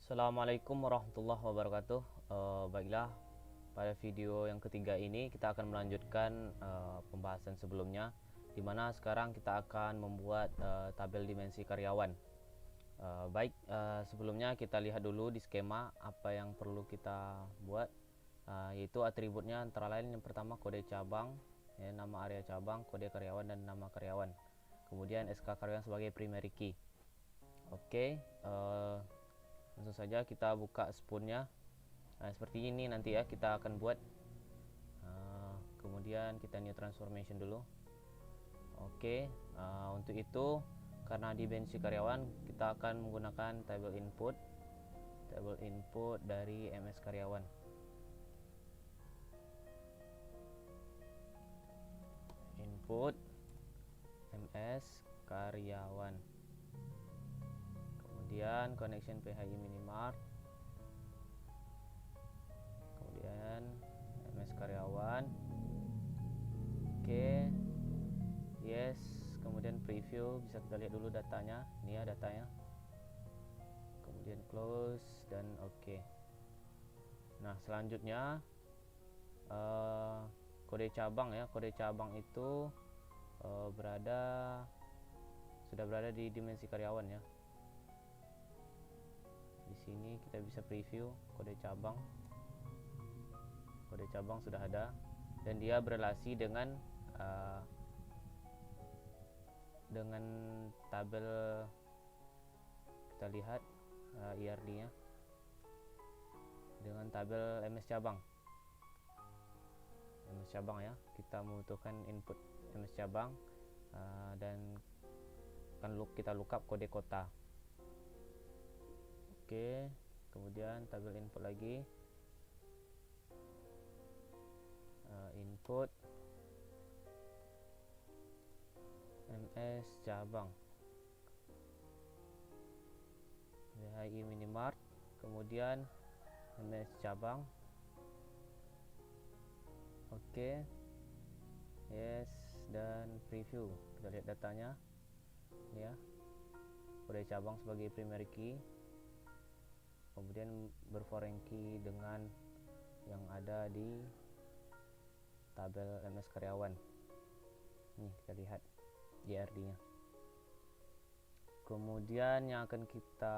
Assalamualaikum warahmatullahi wabarakatuh. Baiklah, pada video yang ketiga ini kita akan melanjutkan pembahasan sebelumnya, di mana sekarang kita akan membuat tabel dimensi karyawan. Sebelumnya kita lihat dulu di skema apa yang perlu kita buat, yaitu atributnya antara lain yang pertama kode cabang, ya, nama area cabang, kode karyawan dan nama karyawan. Kemudian SK karyawan sebagai primary key. Oke, langsung saja kita buka spoonnya. Seperti ini nanti ya kita akan buat. Kemudian kita new transformation dulu. Oke, untuk itu karena dimensi karyawan kita akan menggunakan table input dari MS karyawan. Input MS karyawan. Kemudian connection PHI minimart, kemudian MS karyawan. Oke, yes, kemudian preview, bisa kita lihat dulu datanya. Ini ya datanya, kemudian close dan oke. Nah selanjutnya kode cabang ya, kode cabang itu sudah berada di dimensi karyawan ya. Di sini kita bisa preview kode cabang. Kode cabang sudah ada dan dia berelasi dengan tabel. Kita lihat IRD-nya dengan tabel MS cabang. MS cabang ya, kita membutuhkan input MS cabang dan akan kita lookup kode kota. Oke, kemudian tabel input lagi, input MS cabang, BHI minimart, kemudian MS cabang. Oke, yes, dan preview. Kita lihat datanya ya, kode cabang sebagai primary key, kemudian berforeign key dengan yang ada di tabel MS karyawan. Nih kita lihat IRD-nya. Kemudian yang akan kita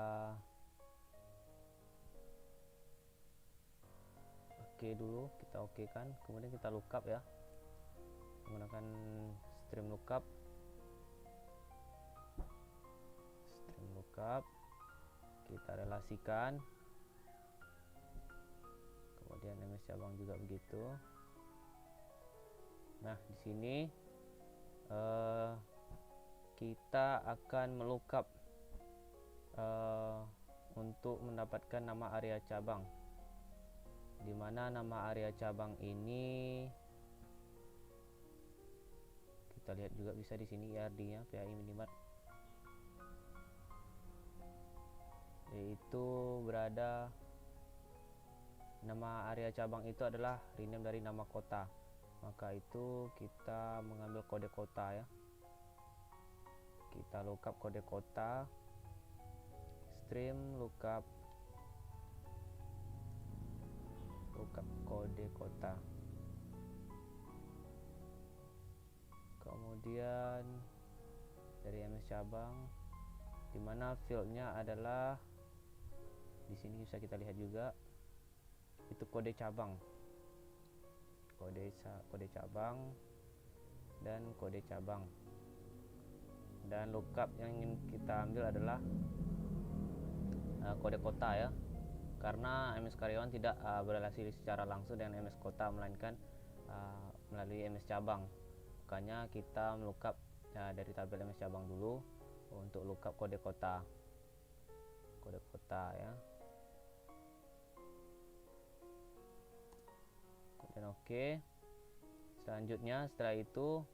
kita oke kan, kemudian kita lookup ya, menggunakan stream lookup. Kita relasikan, kemudian MS cabang juga begitu. Nah di sini kita akan melookup untuk mendapatkan nama area cabang, di mana nama area cabang ini kita lihat juga bisa di sini IRD-nya PHI minimart, yaitu berada nama area cabang itu adalah rename dari nama kota. Maka itu kita mengambil kode kota ya, kita lookup kode kota, stream lookup kode kota. Kemudian dari MS cabang, dimana fieldnya adalah di sini bisa kita lihat juga, itu kode cabang, kode cabang dan kode cabang. Dan lookup yang ingin kita ambil adalah kode kota ya, karena MS karyawan tidak berrelasi secara langsung dengan MS kota, melainkan melalui MS cabang. Makanya kita melookup dari tabel MS cabang dulu untuk lookup kode kota ya. Kemudian oke. Selanjutnya setelah itu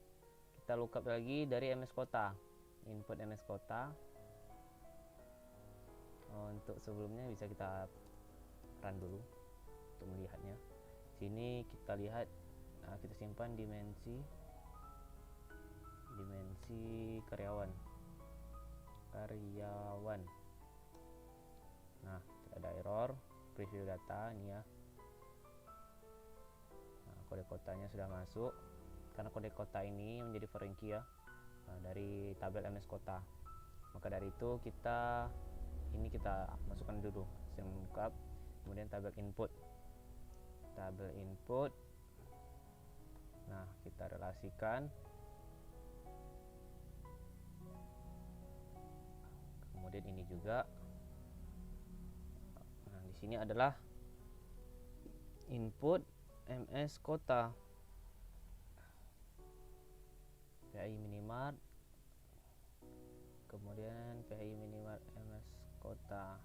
kita lookup lagi dari MS kota, input MS kota. Untuk sebelumnya bisa kita run dulu untuk melihatnya. Sini kita lihat, kita simpan dimensi karyawan. Nah, kita ada error. Preview data ini ya. Nah, kode kotanya sudah masuk, karena kode kota ini menjadi foreign key ya, dari tabel MS Kota. Maka dari itu kita masukkan dulu sistem lookup, kemudian tabel input. Nah, kita relasikan. Kemudian ini juga. Nah, di sini adalah input MS Kota. PHI Minimart. Kemudian PHI Minimart MS Kota.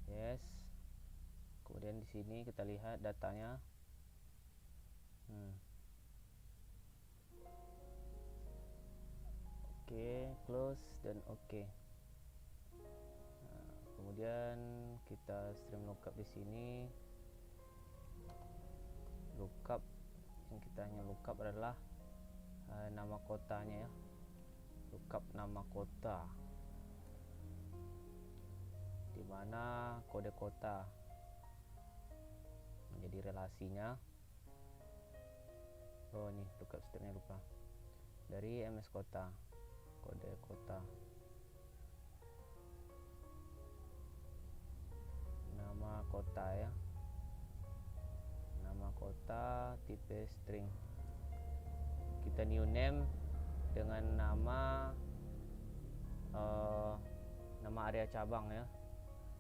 Yes. Kemudian di sini kita lihat datanya. Oke, close dan oke. Nah, kemudian kita stream lookup di sini. Lookup yang kita hanya lookup adalah nama kotanya ya. Lookup nama kota, di mana kode kota menjadi relasinya. Oh, ini lookup stepnya lupa. Dari MS Kota, kode kota, nama kota ya, nama kota tipe string. Kita new name dengan nama area cabang ya.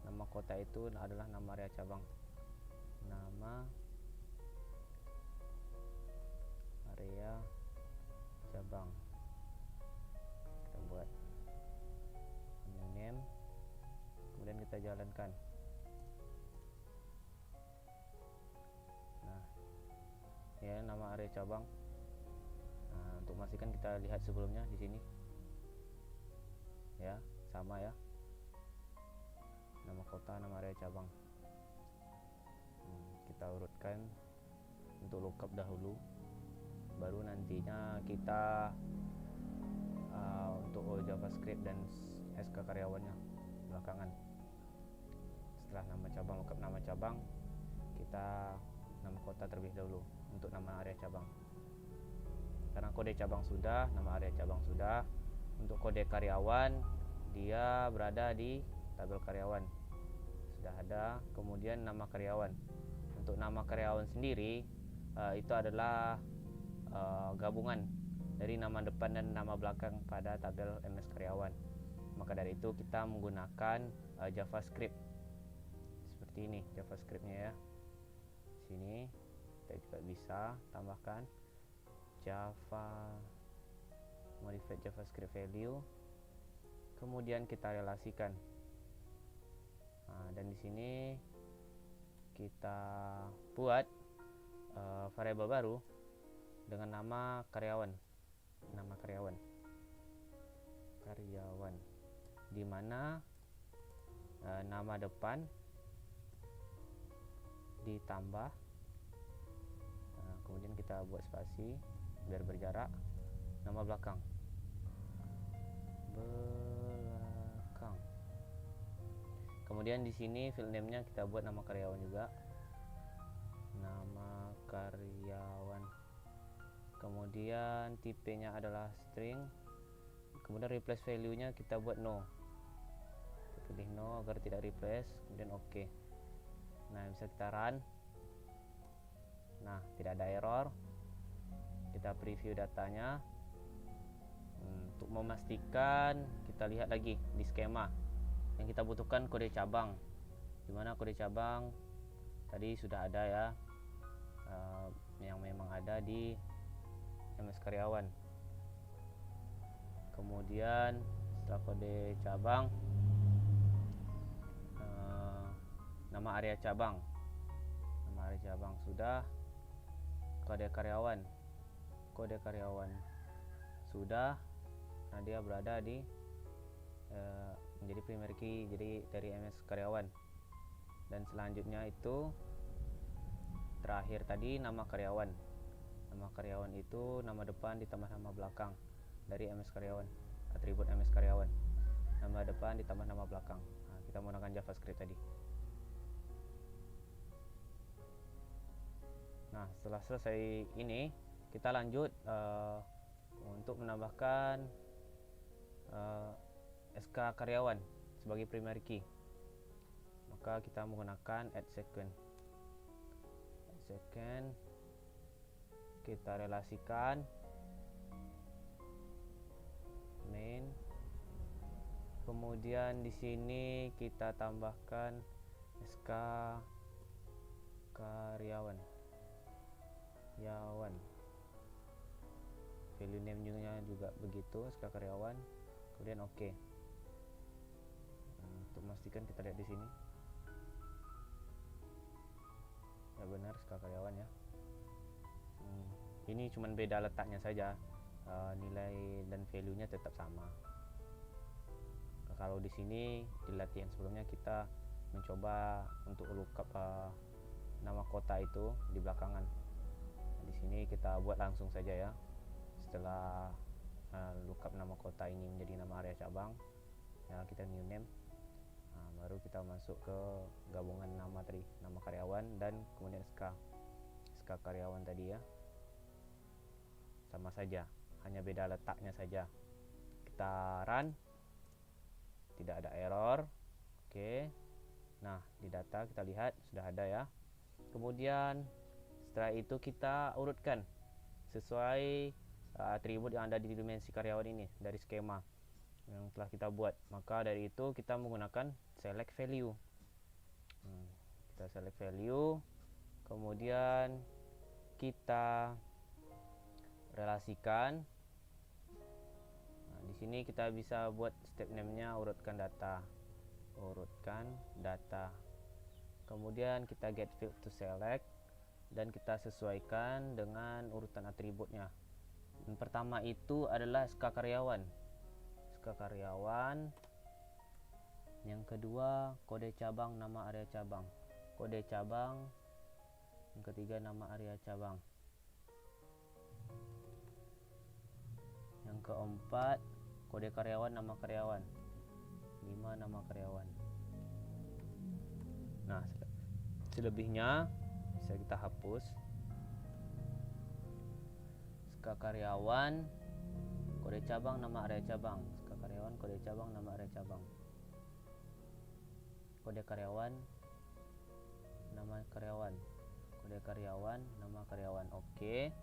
Nama kota itu adalah nama area cabang. Nama area cabang. Kita buat new name, kemudian kita jalankan. Nah, ya nama area cabang. Nah, untuk memastikan kita lihat sebelumnya di sini. Ya, sama ya. Nama kota, nama area cabang. Kita urutkan untuk lookup dahulu, baru nantinya kita untuk JavaScript dan SK karyawannya belakangan. Setelah nama cabang, lookup nama cabang, kita nama kota terlebih dahulu untuk nama area cabang. Karena kode cabang sudah, nama area cabang sudah. Untuk kode karyawan, dia berada di tabel karyawan, sudah ada. Kemudian nama karyawan. Untuk nama karyawan sendiri itu adalah gabungan dari nama depan dan nama belakang pada tabel MS karyawan. Maka dari itu kita menggunakan JavaScript seperti ini, JavaScriptnya ya. Sini kita juga bisa tambahkan modified JavaScript value, kemudian kita relasikan. Nah, dan di sini kita buat variabel baru dengan nama karyawan, di mana nama depan ditambah, kemudian kita buat spasi biar berjarak, nama belakang. Kemudian di sini field name-nya kita buat nama karyawan juga, nama karyawan. Kemudian tipenya adalah string. Kemudian replace value-nya kita buat no. Kita pilih no agar tidak replace, kemudian oke. Nah, bisa kita run. Nah, tidak ada error. Kita preview datanya. Untuk memastikan, kita lihat lagi di skema. Yang kita butuhkan kode cabang. Dimana kode cabang tadi sudah ada ya, yang memang ada di MS karyawan. Kemudian setelah kode cabang, nama area cabang, sudah. Kode karyawan sudah. Nah, dia berada di menjadi primary key, jadi dari MS karyawan. Dan selanjutnya itu terakhir tadi nama karyawan itu nama depan ditambah nama belakang dari MS karyawan, atribut MS karyawan. depan ditambah nama belakang. Kita menggunakan JavaScript tadi. Nah, setelah selesai ini, kita lanjut untuk menambahkan SK karyawan sebagai primary key. Maka kita menggunakan add second. Kita relasikan main. Kemudian di sini kita tambahkan SK karyawan. Value name-nya juga begitu, SK karyawan. Kemudian oke. Untuk memastikan kita lihat di sini. Ya benar, SK karyawan ya. Ini cuman beda letaknya saja. Nilai dan value-nya tetap sama. Kalau di sini di latihan sebelumnya kita mencoba untuk lookup nama kota itu di belakangan. Di sini kita buat langsung saja ya. Setelah lookup nama kota ini menjadi nama area cabang, ya kita new name. Baru kita masuk ke gabungan nama tadi, nama karyawan dan kemudian SK karyawan tadi ya. Sama saja, hanya beda letaknya saja. Kita run, tidak ada error. Oke. Nah, di data kita lihat sudah ada ya. Kemudian setelah itu kita urutkan sesuai atribut yang ada di dimensi karyawan ini dari skema yang telah kita buat. Maka dari itu kita menggunakan select value. Kita select value, kemudian kita relasikan. Di sini kita bisa buat step name-nya urutkan data. Kemudian kita get field to select dan kita sesuaikan dengan urutan atributnya. Yang pertama itu adalah SK karyawan. Yang kedua kode cabang, nama area cabang. Kode cabang. Yang ketiga nama area cabang. Yang keempat kode karyawan, nama karyawan. 5 nama karyawan. Nah, selebihnya bisa kita hapus. SK karyawan, kode cabang, nama area cabang. SK karyawan, kode cabang, nama area cabang. Kode karyawan, nama karyawan. Kode karyawan, nama karyawan. Oke.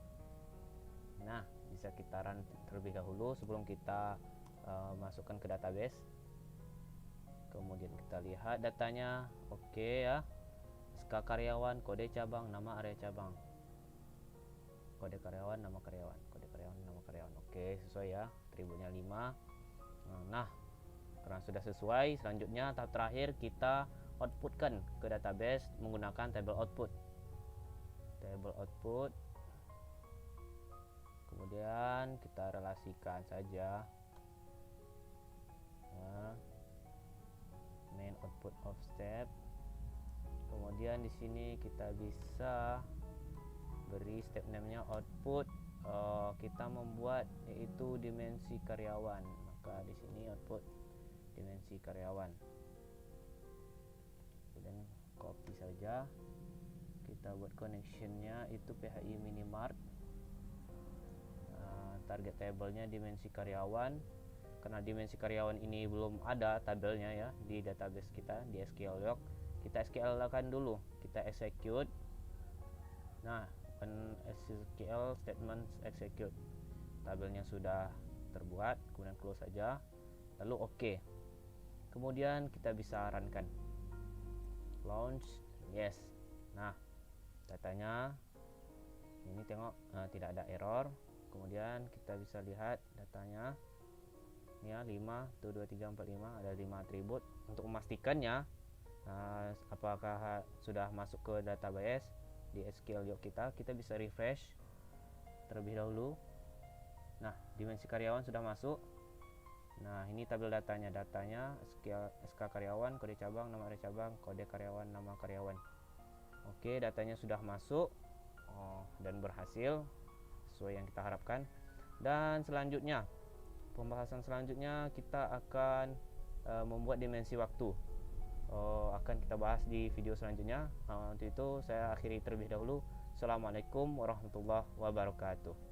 Nah, bisa kita run terlebih dahulu sebelum kita masukkan ke database. Kemudian kita lihat datanya. Oke ya. SK karyawan, kode cabang, nama area cabang. Kode karyawan, nama karyawan. Kode karyawan, nama karyawan. Oke, sesuai ya. Atributnya 5. Nah, karena sudah sesuai, selanjutnya tahap terakhir kita outputkan ke database menggunakan table output. Kemudian kita relasikan saja ya, main output of step. Kemudian di sini kita bisa beri step name-nya output. Kita membuat yaitu dimensi karyawan. Maka di sini output dimensi karyawan. Kemudian copy saja. Kita buat connectionnya itu PHI minimart. Target tabelnya dimensi karyawan. Karena dimensi karyawan ini belum ada tabelnya ya di database kita di SQL log. Kita SQL-kan dulu. Kita execute. Nah, SQL statement execute. Tabelnya sudah terbuat, kemudian close saja. Lalu oke. Kemudian kita bisa runkan. Launch, yes. Nah, datanya ini tengok tidak ada error. Kemudian kita bisa lihat datanya ya 5 tuh 2 3 4 5 ada 5 atribut. Untuk memastikannya apakah sudah masuk ke database di SQL log kita bisa refresh terlebih dahulu. Nah, dimensi karyawan sudah masuk. Nah, ini tabel datanya SK karyawan, kode cabang, nama area cabang, kode karyawan, nama karyawan. Oke, datanya sudah masuk dan berhasil sesuai yang kita harapkan. Dan selanjutnya, pembahasan selanjutnya kita akan membuat dimensi waktu. Akan kita bahas di video selanjutnya. Untuk itu saya akhiri terlebih dahulu. Assalamualaikum warahmatullahi wabarakatuh.